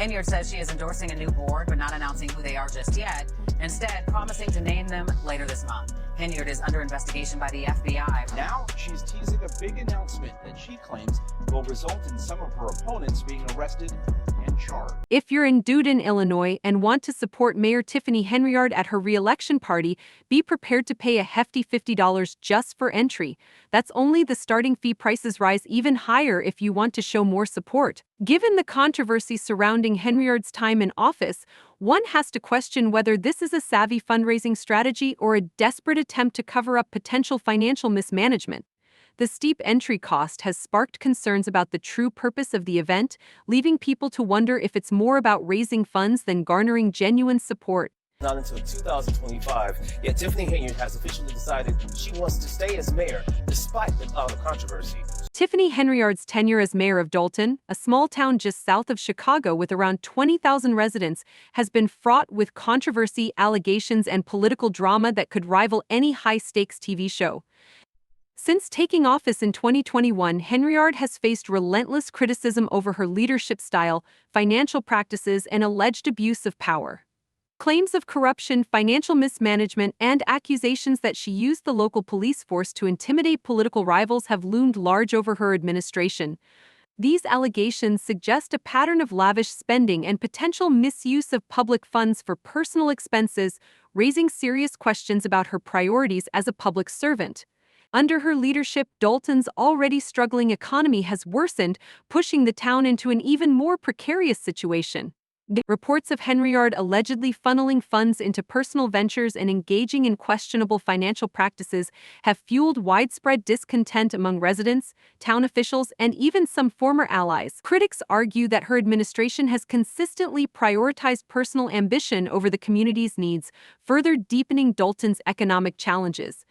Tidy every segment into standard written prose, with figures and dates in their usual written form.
Henyard says she is endorsing a new board, but not announcing who they are just yet, instead promising to name them later this month. Henyard is under investigation by the FBI. Now she's teasing a big announcement that she claims will result in some of her opponents being arrested and charged. If you're in Duden, Illinois, and want to support Mayor Tiffany Henyard at her re-election party, be prepared to pay a hefty $50 just for entry. That's only the starting fee. Prices rise even higher if you want to show more support. Given the controversy surrounding Henyard's time in office, one has to question whether this is a savvy fundraising strategy or a desperate attempt to cover up potential financial mismanagement. The steep entry cost has sparked concerns about the true purpose of the event, leaving people to wonder if it's more about raising funds than garnering genuine support. Not until 2025, yet Tiffany Henyard has officially decided she wants to stay as mayor despite the cloud of controversy. Tiffany Henyard's tenure as mayor of Dalton, a small town just south of Chicago with around 20,000 residents, has been fraught with controversy, allegations, and political drama that could rival any high-stakes TV show. Since taking office in 2021, Henyard has faced relentless criticism over her leadership style, financial practices, and alleged abuse of power. Claims of corruption, financial mismanagement, and accusations that she used the local police force to intimidate political rivals have loomed large over her administration. These allegations suggest a pattern of lavish spending and potential misuse of public funds for personal expenses, raising serious questions about her priorities as a public servant. Under her leadership, Dalton's already struggling economy has worsened, pushing the town into an even more precarious situation. Reports of Henyard allegedly funneling funds into personal ventures and engaging in questionable financial practices have fueled widespread discontent among residents, town officials, and even some former allies. Critics argue that her administration has consistently prioritized personal ambition over the community's needs, further deepening Dalton's economic challenges.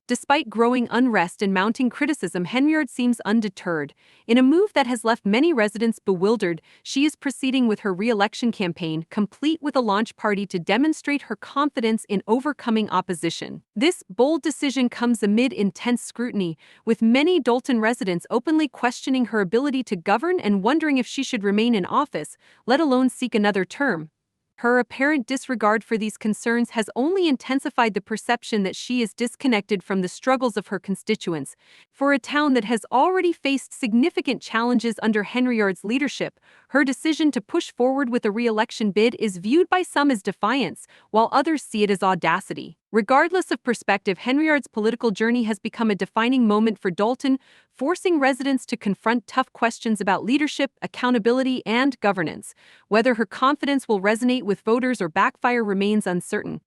Despite growing unrest and mounting criticism, Henyard seems undeterred. In a move that has left many residents bewildered, she is proceeding with her re-election campaign, complete with a launch party to demonstrate her confidence in overcoming opposition. This bold decision comes amid intense scrutiny, with many Dalton residents openly questioning her ability to govern and wondering if she should remain in office, let alone seek another term. Her apparent disregard for these concerns has only intensified the perception that she is disconnected from the struggles of her constituents. For a town that has already faced significant challenges under Henyard's leadership, her decision to push forward with a re-election bid is viewed by some as defiance, while others see it as audacity. Regardless of perspective, Henyard's political journey has become a defining moment for Dalton, forcing residents to confront tough questions about leadership, accountability, and governance. Whether her confidence will resonate with voters or backfire remains uncertain.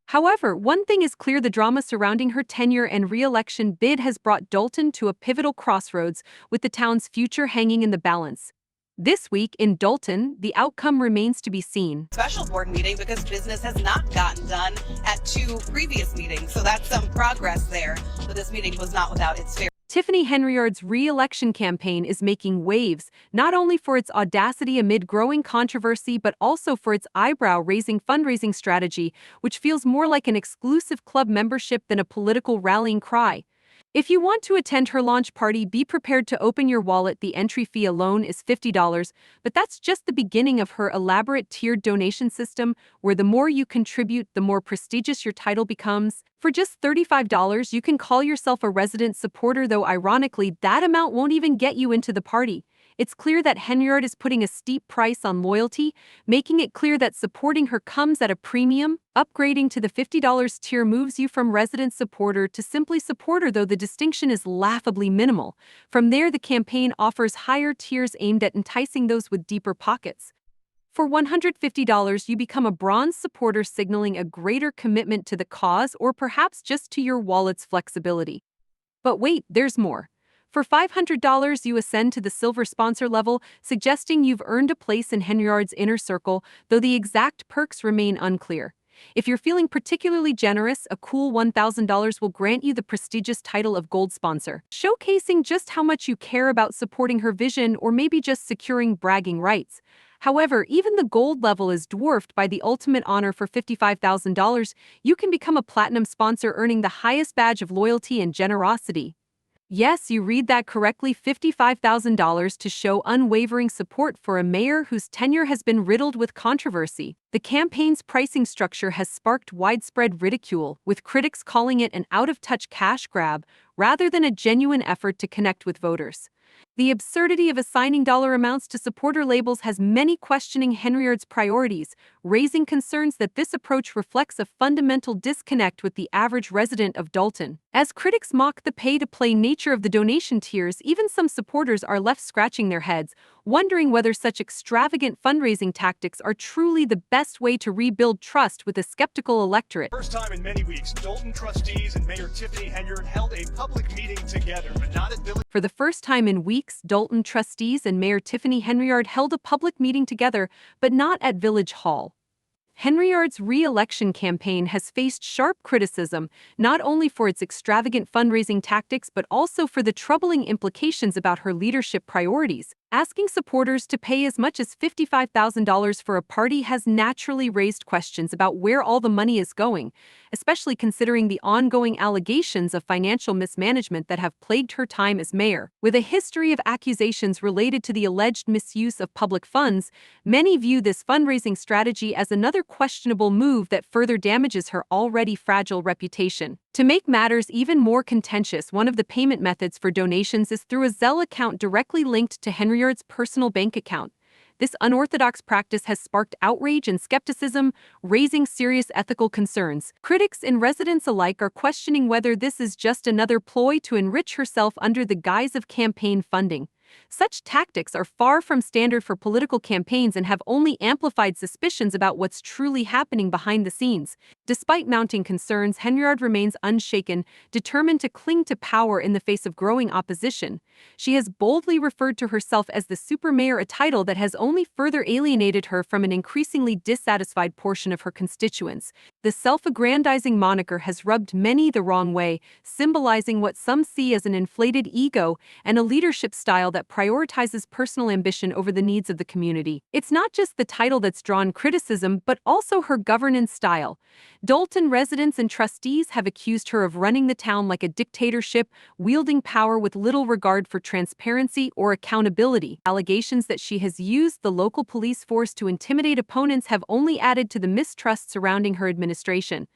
However, one thing is clear: the drama surrounding her tenure and re-election bid has brought Dalton to a pivotal crossroads, with the town's future hanging in the balance. This week in Dalton, the outcome remains to be seen. Special board meeting because business has not gotten done at 2 previous meetings, so that's some progress there. But this meeting was not without its fair. Tiffany Henyard's re-election campaign is making waves, not only for its audacity amid growing controversy, but also for its eyebrow-raising fundraising strategy, which feels more like an exclusive club membership than a political rallying cry. If you want to attend her launch party, be prepared to open your wallet. The entry fee alone is $50, but that's just the beginning of her elaborate tiered donation system, where the more you contribute, the more prestigious your title becomes. For just $35, you can call yourself a resident supporter, though ironically, that amount won't even get you into the party. It's clear that Henyard is putting a steep price on loyalty, making it clear that supporting her comes at a premium. Upgrading to the $50 tier moves you from resident supporter to simply supporter, though the distinction is laughably minimal. From there, the campaign offers higher tiers aimed at enticing those with deeper pockets. For $150, you become a bronze supporter, signaling a greater commitment to the cause or perhaps just to your wallet's flexibility. But wait, there's more. For $500, you ascend to the silver sponsor level, suggesting you've earned a place in Henyard's inner circle, though the exact perks remain unclear. If you're feeling particularly generous, a cool $1,000 will grant you the prestigious title of gold sponsor, showcasing just how much you care about supporting her vision or maybe just securing bragging rights. However, even the gold level is dwarfed by the ultimate honor. For $55,000, you can become a platinum sponsor, earning the highest badge of loyalty and generosity. Yes, you read that correctly, $55,000 to show unwavering support for a mayor whose tenure has been riddled with controversy. The campaign's pricing structure has sparked widespread ridicule, with critics calling it an out-of-touch cash grab rather than a genuine effort to connect with voters. The absurdity of assigning dollar amounts to supporter labels has many questioning Henyard's priorities, raising concerns that this approach reflects a fundamental disconnect with the average resident of Dalton. As critics mock the pay-to-play nature of the donation tiers, even some supporters are left scratching their heads, wondering whether such extravagant fundraising tactics are truly the best way to rebuild trust with a skeptical electorate. First time in many weeks, Dalton trustees and Mayor Tiffany Henyard held a public meeting together, but not at Village. For the first time in weeks, Dalton trustees and Mayor Tiffany Henyard held a public meeting together, but not at Village Hall. Henyard's re-election campaign has faced sharp criticism, not only for its extravagant fundraising tactics but also for the troubling implications about her leadership priorities. Asking supporters to pay as much as $55,000 for a party has naturally raised questions about where all the money is going, especially considering the ongoing allegations of financial mismanagement that have plagued her time as mayor. With a history of accusations related to the alleged misuse of public funds, many view this fundraising strategy as another questionable move that further damages her already fragile reputation. To make matters even more contentious, one of the payment methods for donations is through a Zelle account directly linked to Henyard's personal bank account. This unorthodox practice has sparked outrage and skepticism, raising serious ethical concerns. Critics and residents alike are questioning whether this is just another ploy to enrich herself under the guise of campaign funding. Such tactics are far from standard for political campaigns and have only amplified suspicions about what's truly happening behind the scenes. Despite mounting concerns, Henyard remains unshaken, determined to cling to power in the face of growing opposition. She has boldly referred to herself as the super mayor, a title that has only further alienated her from an increasingly dissatisfied portion of her constituents. The self-aggrandizing moniker has rubbed many the wrong way, symbolizing what some see as an inflated ego and a leadership style that prioritizes personal ambition over the needs of the community. It's not just the title that's drawn criticism, but also her governance style. Dalton residents and trustees have accused her of running the town like a dictatorship, wielding power with little regard for transparency or accountability. Allegations that she has used the local police force to intimidate opponents have only added to the mistrust surrounding her administration.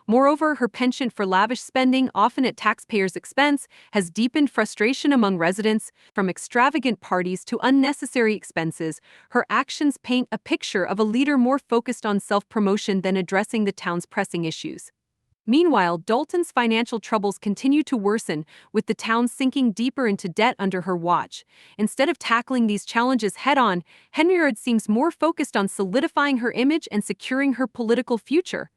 Moreover, her penchant for lavish spending, often at taxpayers' expense, has deepened frustration among residents. From extravagant parties to unnecessary expenses, her actions paint a picture of a leader more focused on self-promotion than addressing the town's pressing issues. Meanwhile, Dalton's financial troubles continue to worsen, with the town sinking deeper into debt under her watch. Instead of tackling these challenges head-on, Henyard seems more focused on solidifying her image and securing her political future.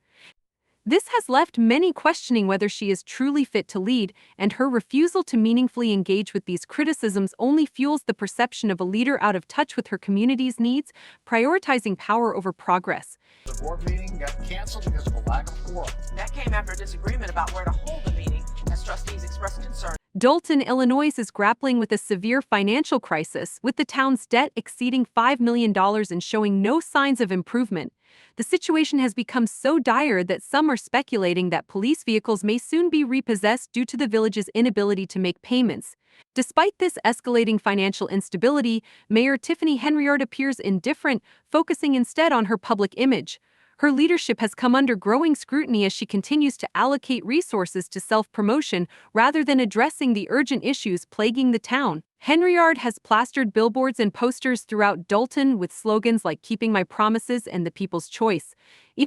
This has left many questioning whether she is truly fit to lead, and her refusal to meaningfully engage with these criticisms only fuels the perception of a leader out of touch with her community's needs, prioritizing power over progress. The board meeting got canceled because of a lack of quorum. That came after a disagreement about where to hold the meeting, as trustees expressed concern. Dalton, Illinois is grappling with a severe financial crisis, with the town's debt exceeding $5 million and showing no signs of improvement. The situation has become so dire that some are speculating that police vehicles may soon be repossessed due to the village's inability to make payments. Despite this escalating financial instability, Mayor Tiffany Henyard appears indifferent, focusing instead on her public image. Her leadership has come under growing scrutiny as she continues to allocate resources to self-promotion rather than addressing the urgent issues plaguing the town. Henyard has plastered billboards and posters throughout Dalton with slogans like "Keeping My Promises" and "The People's Choice."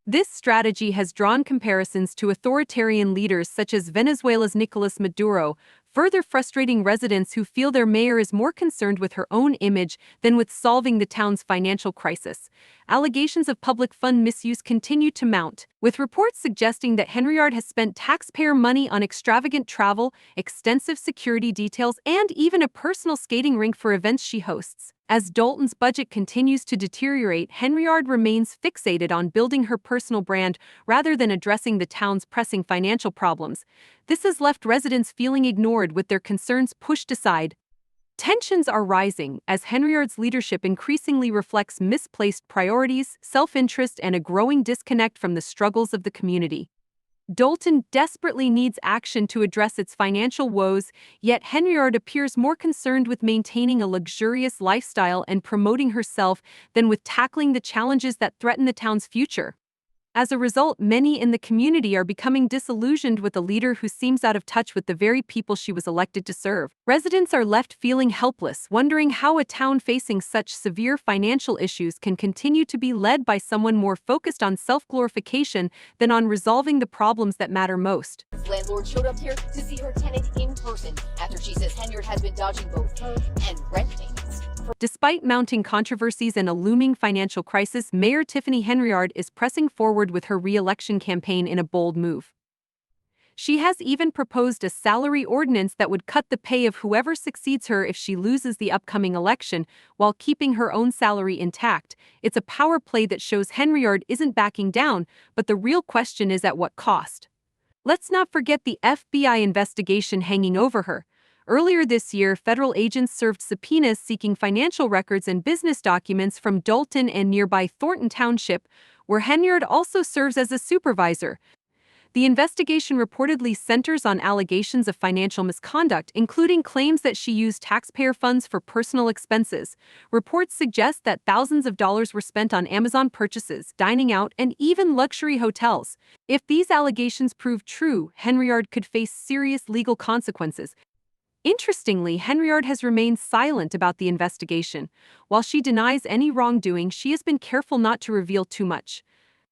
This strategy has drawn comparisons to authoritarian leaders such as Venezuela's Nicolas Maduro, further frustrating residents who feel their mayor is more concerned with her own image than with solving the town's financial crisis. Allegations of public fund misuse continue to mount, with reports suggesting that Henyard has spent taxpayer money on extravagant travel, extensive security details, and even a personal skating rink for events she hosts. As Dalton's budget continues to deteriorate, Henyard remains fixated on building her personal brand rather than addressing the town's pressing financial problems. This has left residents feeling ignored, with their concerns pushed aside. Tensions are rising as Henyard's leadership increasingly reflects misplaced priorities, self-interest, and a growing disconnect from the struggles of the community. Dalton desperately needs action to address its financial woes, yet Henyard appears more concerned with maintaining a luxurious lifestyle and promoting herself than with tackling the challenges that threaten the town's future. As a result, many in the community are becoming disillusioned with a leader who seems out of touch with the very people she was elected to serve. Residents are left feeling helpless, wondering how a town facing such severe financial issues can continue to be led by someone more focused on self-glorification than on resolving the problems that matter most. Landlord showed up here to see her tenant in person after she says Henyard has been dodging both her and rent payments. Despite mounting controversies and a looming financial crisis, Mayor Tiffany Henyard is pressing forward with her re-election campaign in a bold move. She has even proposed a salary ordinance that would cut the pay of whoever succeeds her if she loses the upcoming election, while keeping her own salary intact. It's a power play that shows Henyard isn't backing down, but the real question is at what cost? Let's not forget the FBI investigation hanging over her. Earlier this year, federal agents served subpoenas seeking financial records and business documents from Dalton and nearby Thornton Township, where Henyard also serves as a supervisor. The investigation reportedly centers on allegations of financial misconduct, including claims that she used taxpayer funds for personal expenses. Reports suggest that thousands of dollars were spent on Amazon purchases, dining out, and even luxury hotels. If these allegations prove true, Henyard could face serious legal consequences. Interestingly, Henyard has remained silent about the investigation. While she denies any wrongdoing, she has been careful not to reveal too much.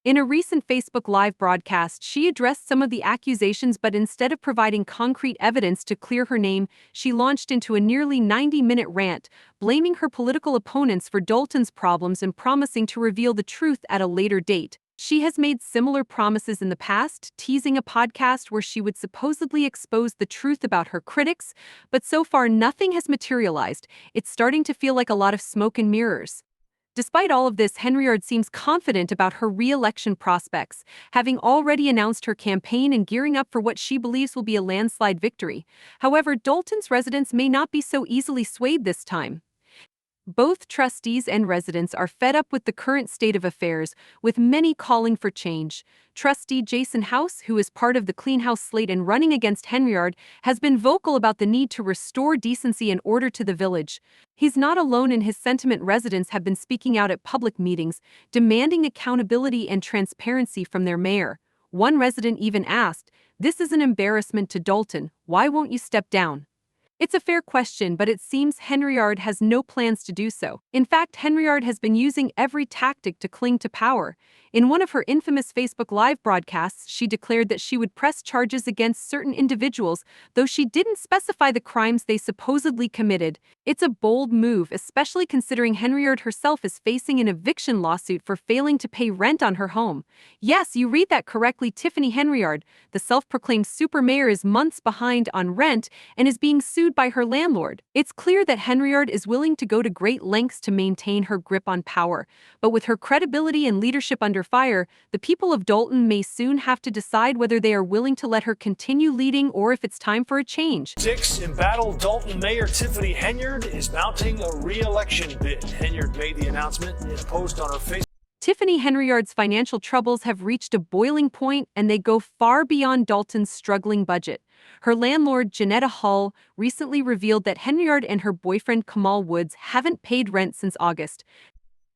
In a recent Facebook Live broadcast, she addressed some of the accusations, but instead of providing concrete evidence to clear her name, she launched into a nearly 90-minute rant, blaming her political opponents for Dalton's problems and promising to reveal the truth at a later date. She has made similar promises in the past, teasing a podcast where she would supposedly expose the truth about her critics, but so far nothing has materialized. It's starting to feel like a lot of smoke and mirrors. Despite all of this, Henyard seems confident about her re-election prospects, having already announced her campaign and gearing up for what she believes will be a landslide victory. However, Dalton's residents may not be so easily swayed this time. Both trustees and residents are fed up with the current state of affairs, with many calling for change. Trustee Jason House, who is part of the Clean House slate and running against Henyard, has been vocal about the need to restore decency and order to the village. He's not alone in his sentiment. Residents have been speaking out at public meetings, demanding accountability and transparency from their mayor. One resident even asked, "This is an embarrassment to Dalton. Why won't you step down?" It's a fair question, but it seems Henyard has no plans to do so. In fact, Henyard has been using every tactic to cling to power. In one of her infamous Facebook Live broadcasts, she declared that she would press charges against certain individuals, though she didn't specify the crimes they supposedly committed. It's a bold move, especially considering Henyard herself is facing an eviction lawsuit for failing to pay rent on her home. Yes, you read that correctly. Tiffany Henyard, the self-proclaimed super mayor, is months behind on rent and is being sued by her landlord. It's clear that Henyard is willing to go to great lengths to maintain her grip on power, but with her credibility and leadership under fire, the people of Dalton may soon have to decide whether they are willing to let her continue leading or if it's time for a change. 6 embattled Dalton Mayor Tiffany Henyard is mounting a re-election bid. Henyard made the announcement in a post on her Facebook. Tiffany Henyard's financial troubles have reached a boiling point, and they go far beyond Dalton's struggling budget. Her landlord, Janetta Hull, recently revealed that Henyard and her boyfriend Kamal Woods haven't paid rent since August.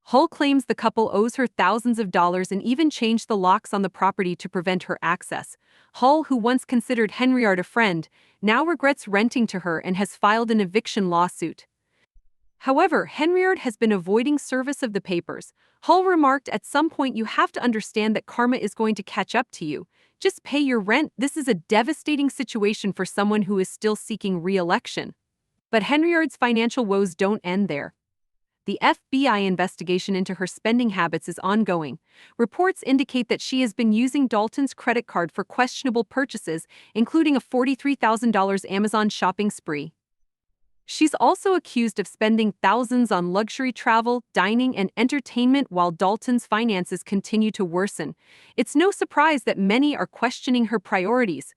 Hull claims the couple owes her thousands of dollars and even changed the locks on the property to prevent her access. Hull, who once considered Henyard a friend, now regrets renting to her and has filed an eviction lawsuit. However, Henyard has been avoiding service of the papers. Hull remarked, "At some point you have to understand that karma is going to catch up to you. Just pay your rent." This is a devastating situation for someone who is still seeking re-election. But Henyard's financial woes don't end there. The FBI investigation into her spending habits is ongoing. Reports indicate that she has been using Dalton's credit card for questionable purchases, including a $43,000 Amazon shopping spree. She's also accused of spending thousands on luxury travel, dining, and entertainment while Dalton's finances continue to worsen. It's no surprise that many are questioning her priorities.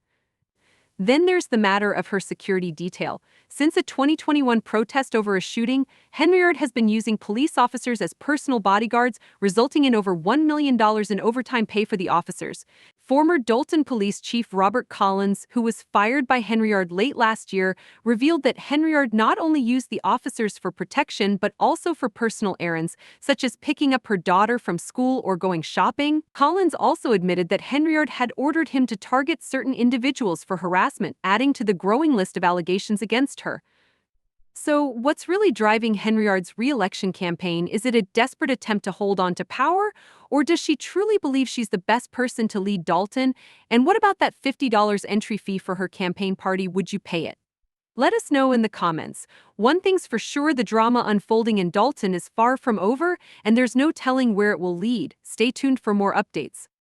Then there's the matter of her security detail. Since a 2021 protest over a shooting, Henyard has been using police officers as personal bodyguards, resulting in over $1 million in overtime pay for the officers. Former Dalton Police Chief Robert Collins, who was fired by Henyard late last year, revealed that Henyard not only used the officers for protection but also for personal errands, such as picking up her daughter from school or going shopping. Collins also admitted that Henyard had ordered him to target certain individuals for harassment, adding to the growing list of allegations against her. So, what's really driving Henyard's re-election campaign? Is it a desperate attempt to hold on to power, or does she truly believe she's the best person to lead Dalton? And what about that $50 entry fee for her campaign party? Would you pay it? Let us know in the comments. One thing's for sure, the drama unfolding in Dalton is far from over, and there's no telling where it will lead. Stay tuned for more updates.